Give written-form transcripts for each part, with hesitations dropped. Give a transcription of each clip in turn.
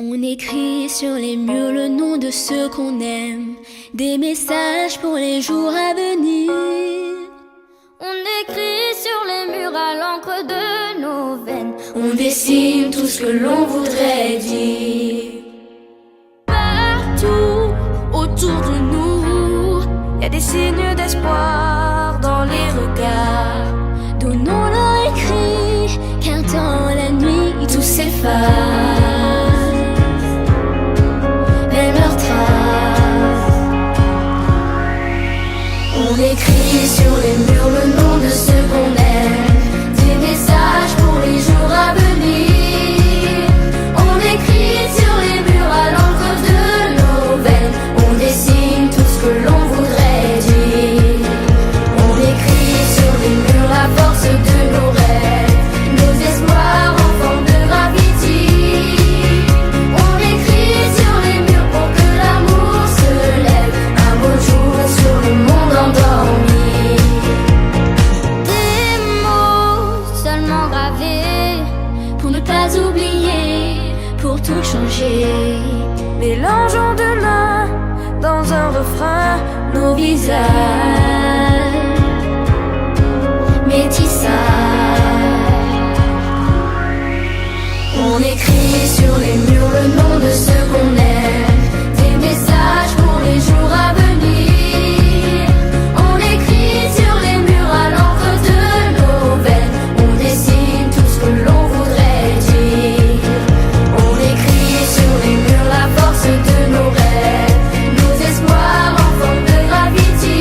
On écrit sur les murs le nom de ceux qu'on aime, des messages pour les jours à venir. On écrit sur les murs à l'encre de nos veines, on dessine tout ce que l'on voudrait dire. Partout autour de nous, y a des signes d'espoir dans les regards. Donnons-leur écrit, car dans la nuit tout s'efface. Même leurs traces. On écrit sur les murs le nom de ceux qu'on aime, des messages pour les jours à venir. On écrit sur les murs à l'encre de nos veines, on dessine tout ce que l'on voudrait dire. On écrit sur les murs la force de nos rêves, nos espoirs en forme de graffiti. On écrit sur les murs pour que l'amour se lève un beau jour sur le monde endormi. Des mots seulement gravés Pour ne pas oublier, pour tout changer. mélangeons de l'un dans un refrain Nos visages métissages. On écrit sur les murs le nom de ceux qu'on aime, des messages pour les jours à venir. On écrit sur les murs à l'encre de nos veines, on dessine tout ce que l'on voudrait dire. On écrit sur les murs la force de nos rêves, nos espoirs en forme de graffiti.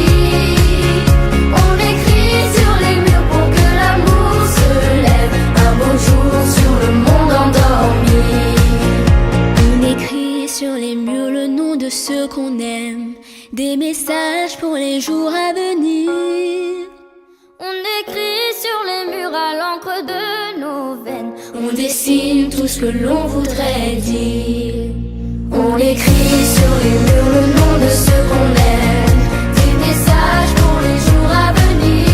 On écrit sur les murs pour que l'amour se lève un beau jour sur le monde endormi. On écrit sur les murs le nom de ceux qu'on aime, des messages pour les jours à venir. On écrit sur les murs à l'encre de nos veines, On dessine tout ce que l'on voudrait dire. On écrit sur les murs le nom de ceux qu'on aime, des messages pour les jours à venir.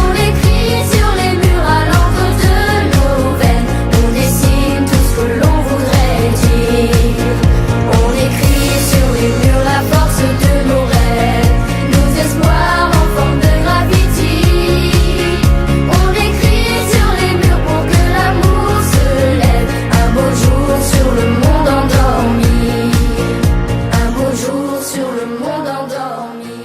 On écrit sur les murs à l'encre de nos veines, on dessine tout ce que l'on voudrait dire. On écrit sur les murs la force de nos rêves, nos espoirs en forme de graffiti. On écrit sur les murs pour que l'amour se lève un beau jour sur le monde endormi. Un beau jour sur le monde endormi.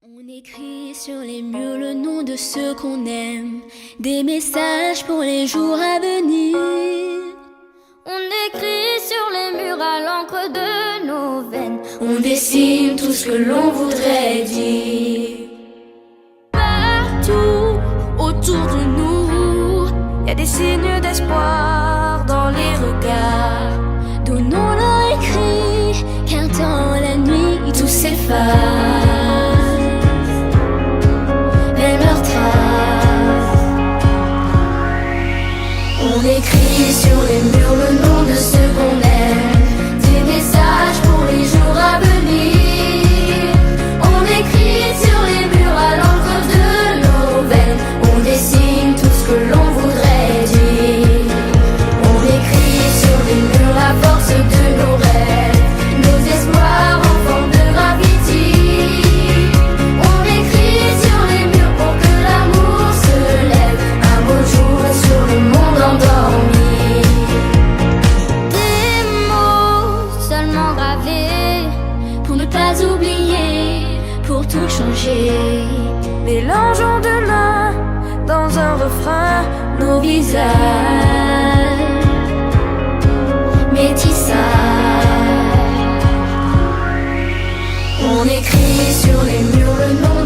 On écrit sur les murs le nom de ceux qu'on aime, des messages pour les jours à venir. on écrit sur les murs à l'encre de nos veines, On dessine tout ce que l'on voudrait dire. partout autour de nous, y a des signes d'espoir dans les regards. Donnons-leur écrit, car dans la nuit tout s'efface. Même leurs traces. On écrit sur les murs le nom de ceux qu'on aime, des messages pour les jours à venir. On écrit sur les murs à l'encre de nos veines, on dessine tout ce que l'on voudrait dire. On écrit sur les murs la force de nos rêves, nos espoirs en forme de graffiti. On écrit sur les murs pour que l'amour se lève un beau jour sur le monde endormi. Des mots seulement gravés Pour ne pas oublier, pour tout changer. mélangeons de l'un dans un refrain Nos visages métissages. On écrit sur les murs le nom